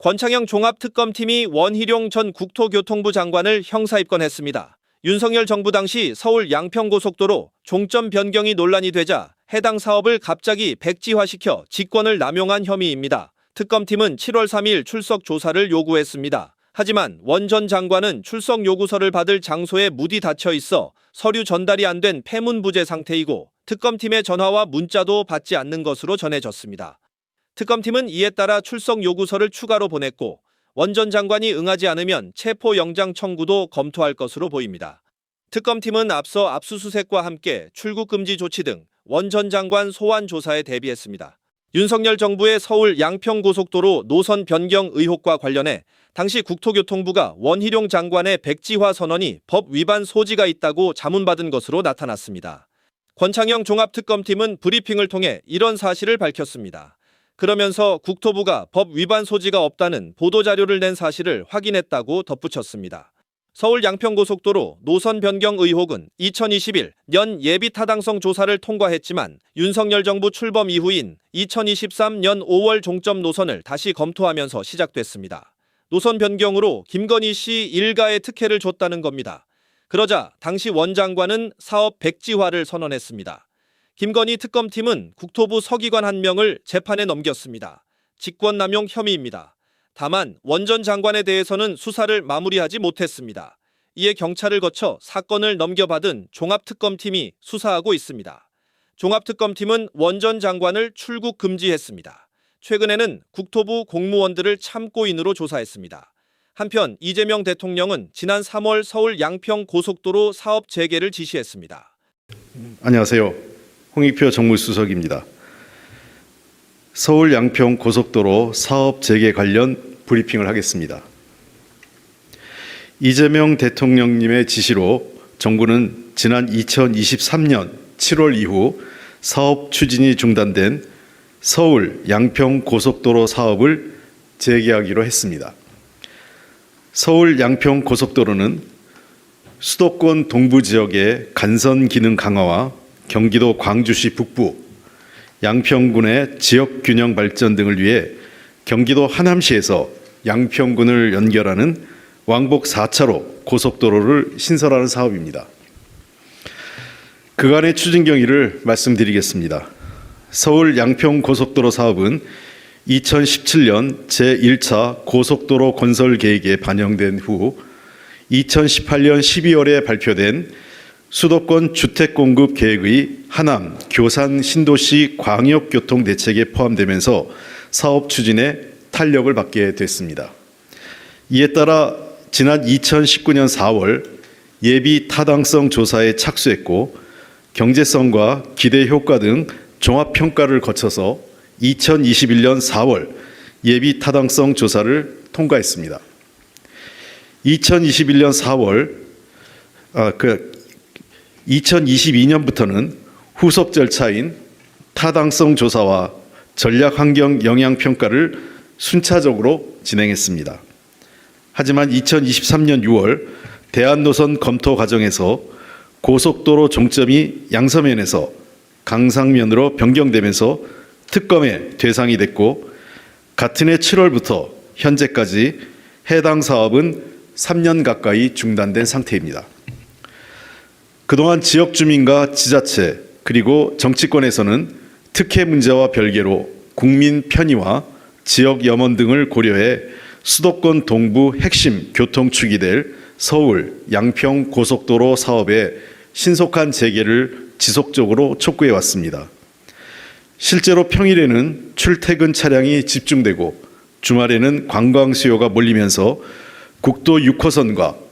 권창영 종합특검팀이 원희룡 전 국토교통부 장관을 형사입건했습니다. 윤석열 정부 당시 서울 양평고속도로 종점 변경이 논란이 되자 해당 사업을 갑자기 백지화시켜 직권을 남용한 혐의입니다. 특검팀은 7월 3일 출석 조사를 요구했습니다. 하지만 원 전 장관은 출석 요구서를 받을 장소에 무디 닫혀 있어 서류 전달이 안 된 패문부재 상태이고 특검팀의 전화와 문자도 받지 않는 것으로 전해졌습니다. 특검팀은 이에 따라 출석 요구서를 추가로 보냈고 원 전 장관이 응하지 않으면 체포영장 청구도 검토할 것으로 보입니다. 특검팀은 앞서 압수수색과 함께 출국 금지 조치 등 원 전 장관 소환 조사에 대비했습니다. 윤석열 정부의 서울 양평고속도로 노선 변경 의혹과 관련해 당시 국토교통부가 원희룡 장관의 백지화 선언이 법 위반 소지가 있다고 자문받은 것으로 나타났습니다. 권창영 종합특검팀은 브리핑을 통해 이런 사실을 밝혔습니다. 그러면서 국토부가 법 위반 소지가 없다는 보도자료를 낸 사실을 확인했다고 덧붙였습니다. 서울 양평고속도로 노선 변경 의혹은 2021년 예비 타당성 조사를 통과했지만 윤석열 정부 출범 이후인 2023년 5월 종점 노선을 다시 검토하면서 시작됐습니다. 노선 변경으로 김건희 씨 일가에 특혜를 줬다는 겁니다. 그러자 당시 원 장관은 사업 백지화를 선언했습니다. 김건희 특검팀은 국토부 서기관 1명을 재판에 넘겼습니다. 직권남용 혐의입니다. 다만 원 전 장관에 대해서는 수사를 마무리하지 못했습니다. 이에 경찰을 거쳐 사건을 넘겨받은 종합특검팀이 수사하고 있습니다. 종합특검팀은 원 전 장관을 출국 금지했습니다. 최근에는 국토부 공무원들을 참고인으로 조사했습니다. 한편 이재명 대통령은 지난 3월 서울 양평 고속도로 사업 재개를 지시했습니다. 안녕하세요. 홍익표 정무수석입니다. 서울 양평 고속도로 사업 재개 관련 브리핑을 하겠습니다. 이재명 대통령님의 지시로 정부는 지난 2023년 7월 이후 사업 추진이 중단된 서울 양평 고속도로 사업을 재개하기로 했습니다. 서울 양평 고속도로는 수도권 동부 지역의 간선 기능 강화와 경기도 광주시 북부, 양평군의 지역 균형 발전 등을 위해 경기도 하남시에서 양평군을 연결하는 왕복 4차로 고속도로를 신설하는 사업입니다. 그간의 추진 경위를 말씀드리겠습니다. 서울 양평 고속도로 사업은 2017년 제1차 고속도로 건설 계획에 반영된 후 2018년 12월에 발표된 수도권 주택공급 계획의 하남, 교산, 신도시 광역교통대책에 포함되면서 사업 추진에 탄력을 받게 됐습니다. 이에 따라 지난 2019년 4월 예비 타당성 조사에 착수했고 경제성과 기대 효과 등 종합평가를 거쳐서 2021년 4월 예비 타당성 조사를 통과했습니다. 2022년부터는 후속 절차인 타당성 조사와 전략환경 영향평가를 순차적으로 진행했습니다. 하지만 2023년 6월 대안노선 검토 과정에서 고속도로 종점이 양서면에서 강상면으로 변경되면서 특검의 대상이 됐고 같은 해 7월부터 현재까지 해당 사업은 3년 가까이 중단된 상태입니다. 그동안 지역 주민과 지자체 그리고 정치권에서는 특혜 문제와 별개로 국민 편의와 지역 염원 등을 고려해 수도권 동부 핵심 교통축이 될 서울 양평 고속도로 사업의 신속한 재개를 지속적으로 촉구해 왔습니다. 실제로 평일에는 출퇴근 차량이 집중되고 주말에는 관광 수요가 몰리면서 국도 6호선과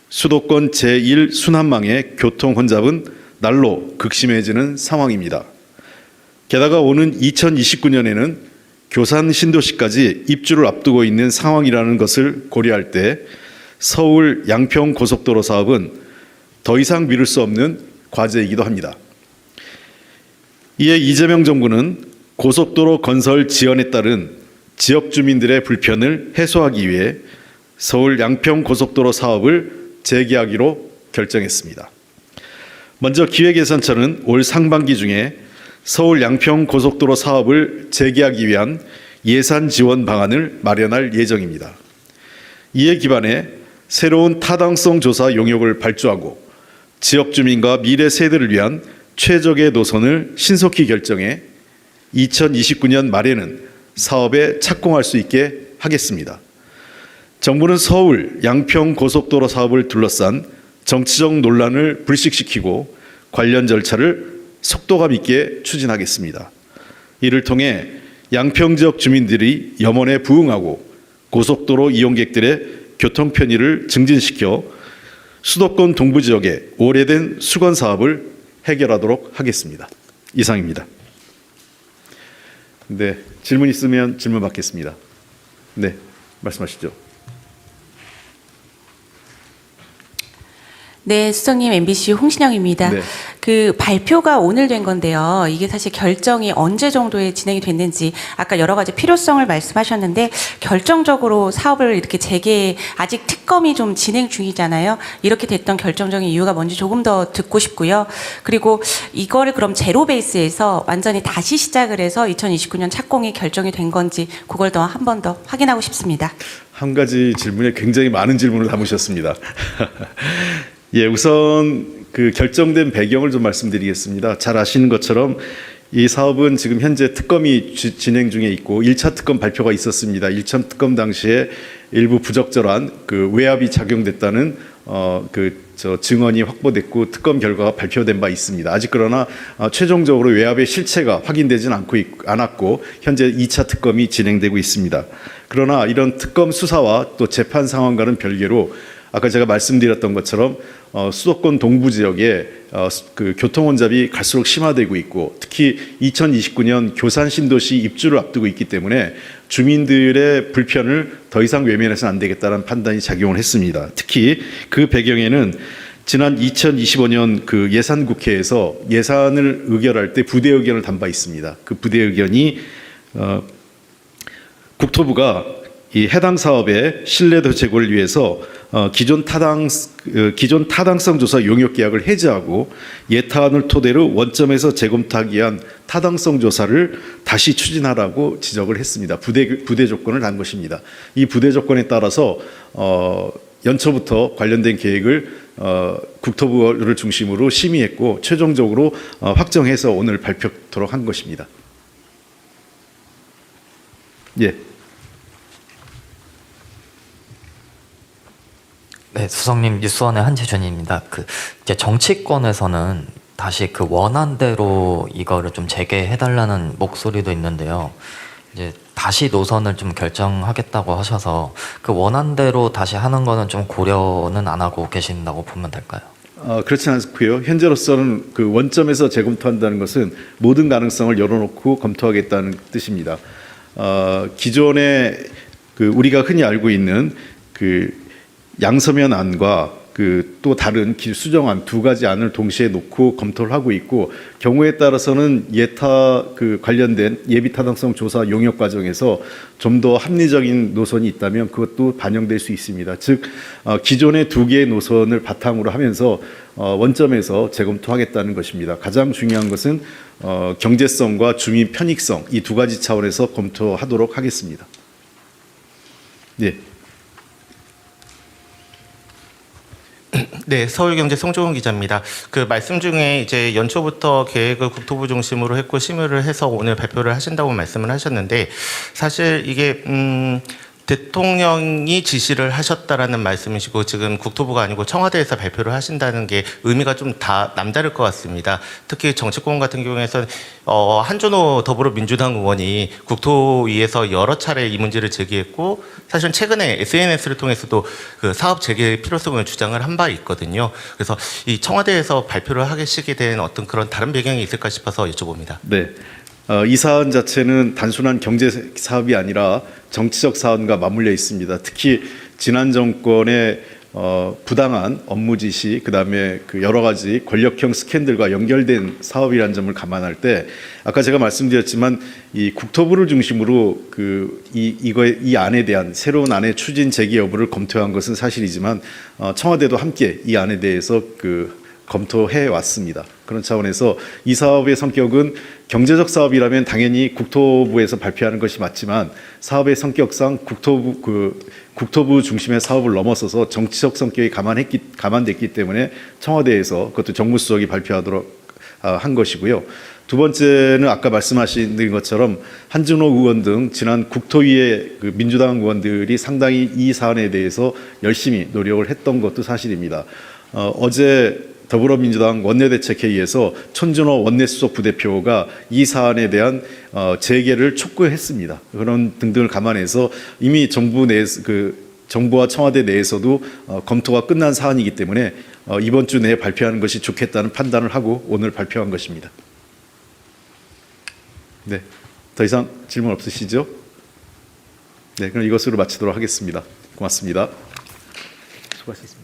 수도권 제1 순환망의 교통 혼잡은 날로 극심해지는 상황입니다. 게다가 오는 2029년에는 교산 신도시까지 입주를 앞두고 있는 상황이라는 것을 고려할 때 서울 양평 고속도로 사업은 더 이상 미룰 수 없는 과제이기도 합니다. 이에 이재명 정부는 고속도로 건설 지연에 따른 지역 주민들의 불편을 해소하기 위해 서울 양평 고속도로 사업을 재개하기로 결정했습니다. 먼저 기획예산처는 올 상반기 중에 서울 양평 고속도로 사업을 재개하기 위한 예산 지원 방안을 마련할 예정입니다. 이에 기반해 새로운 타당성 조사 용역을 발주하고 지역 주민과 미래 세대를 위한 최적의 노선을 신속히 결정해 2029년 말에는 사업에 착공할 수 있게 하겠습니다. 정부는 서울 양평 고속도로 사업을 둘러싼 정치적 논란을 불식시키고 관련 절차를 속도감 있게 추진하겠습니다. 이를 통해 양평 지역 주민들이 염원에 부응하고 고속도로 이용객들의 교통 편의를 증진시켜 수도권 동부 지역의 오래된 수건 사업을 해결하도록 하겠습니다. 이상입니다. 네, 질문 있으면 질문 받겠습니다. 네, 말씀하시죠. 네, 수석님, MBC 홍신영입니다. 네. 그 발표가 오늘 된 건데요. 이게 사실 결정이 언제 정도에 진행이 됐는지 아까 여러 가지 필요성을 말씀하셨는데 결정적으로 사업을 이렇게 아직 특검이 좀 진행 중이잖아요. 이렇게 됐던 결정적인 이유가 뭔지 조금 더 듣고 싶고요. 그리고 이거를 그럼 제로 베이스에서 완전히 다시 시작을 해서 2029년 착공이 결정이 된 건지 그걸 더 한 번 더 확인하고 싶습니다. 한 가지 질문에 굉장히 많은 질문을 담으셨습니다. 예, 우선 그 결정된 배경을 좀 말씀드리겠습니다. 잘 아시는 것처럼 이 사업은 지금 현재 특검이 진행 중에 있고 1차 특검 발표가 있었습니다. 1차 특검 당시에 일부 부적절한 그 외압이 작용됐다는 증언이 확보됐고 특검 결과가 발표된 바 있습니다. 아직 그러나 최종적으로 외압의 실체가 확인되진 않았고 현재 2차 특검이 진행되고 있습니다. 그러나 이런 특검 수사와 또 재판 상황과는 별개로 아까 제가 말씀드렸던 것처럼 수도권 동부 지역에 그 교통 혼잡이 갈수록 심화되고 있고 특히 2029년 교산 신도시 입주를 앞두고 있기 때문에 주민들의 불편을 더 이상 외면해서는 안 되겠다는 판단이 작용을 했습니다. 특히 그 배경에는 지난 2025년 그 예산국회에서 예산을 의결할 때 부대 의견을 담바 있습니다. 그 부대 의견이 국토부가 이 해당 사업의 신뢰도 제고를 위해서 기존 타당성 조사 용역 계약을 해지하고 예타안을 토대로 원점에서 재검토하기 위한 타당성 조사를 다시 추진하라고 지적을 했습니다. 부대 조건을 단 것입니다. 이 부대 조건에 따라서 연초부터 관련된 계획을 국토부를 중심으로 심의했고 최종적으로 확정해서 오늘 발표토록 한 것입니다. 예. 네, 수석님 뉴스원의 한재준입니다. 이제 정치권에서는 다시 그 원안대로 이거를 좀 재개해달라는 목소리도 있는데요. 이제 다시 노선을 좀 결정하겠다고 하셔서 그 원안대로 다시 하는 거는 좀 고려는 안 하고 계신다고 보면 될까요? 그렇지 않고요. 현재로서는 그 원점에서 재검토한다는 것은 모든 가능성을 열어놓고 검토하겠다는 뜻입니다. 기존에 그 우리가 흔히 알고 있는 그 양서면 안과 그 또 다른 수정안 두 가지 안을 동시에 놓고 검토를 하고 있고 경우에 따라서는 그 관련된 예비 타당성 조사 용역 과정에서 좀 더 합리적인 노선이 있다면 그것도 반영될 수 있습니다. 즉 기존의 두 개의 노선을 바탕으로 하면서 원점에서 재검토하겠다는 것입니다. 가장 중요한 것은 경제성과 주민 편익성 이 두 가지 차원에서 검토하도록 하겠습니다. 네. 네, 서울경제 송종훈 기자입니다. 그 말씀 중에 이제 연초부터 계획을 국토부 중심으로 했고 심의를 해서 오늘 발표를 하신다고 말씀을 하셨는데 사실 이게 대통령이 지시를 하셨다라는 말씀이시고 지금 국토부가 아니고 청와대에서 발표를 하신다는 게 의미가 좀 다 남다를 것 같습니다. 특히 정치권 같은 경우에는 한준호 더불어민주당 의원이 국토위에서 여러 차례 이 문제를 제기했고 사실은 최근에 SNS를 통해서도 그 사업 재개 필요성을 주장을 한 바 있거든요. 그래서 이 청와대에서 발표를 하시게 된 어떤 그런 다른 배경이 있을까 싶어서 여쭤봅니다. 네. 이 사안 자체는 단순한 경제 사업이 아니라 정치적 사안과 맞물려 있습니다. 특히 지난 정권의 부당한 업무 지시, 그다음에 그 여러 가지 권력형 스캔들과 연결된 사업이라는 점을 감안할 때 아까 제가 말씀드렸지만 이 국토부를 중심으로 이 안에 대한 새로운 안의 추진 재개 여부를 검토한 것은 사실이지만 청와대도 함께 이 안에 대해서 검토해 왔습니다. 그런 차원에서 이 사업의 성격은 경제적 사업이라면 당연히 국토부에서 발표하는 것이 맞지만 사업의 성격상 국토부 중심의 사업을 넘어서서 정치적 성격이 감안됐기 때문에 청와대에서 그것도 정무수석이 발표하도록 한 것이고요. 두 번째는 아까 말씀하신 것처럼 한준호 의원 등 지난 국토위의 그 민주당 의원들이 상당히 이 사안에 대해서 열심히 노력을 했던 것도 사실입니다. 어제 더불어민주당 원내대책회의에서 천준호 원내수석 부대표가 이 사안에 대한 재개를 촉구했습니다. 그런 등등을 감안해서 이미 정부와 청와대 내에서도 검토가 끝난 사안이기 때문에 이번 주 내에 발표하는 것이 좋겠다는 판단을 하고 오늘 발표한 것입니다. 네, 더 이상 질문 없으시죠? 네, 그럼 이것으로 마치도록 하겠습니다. 고맙습니다. 수고하셨습니다.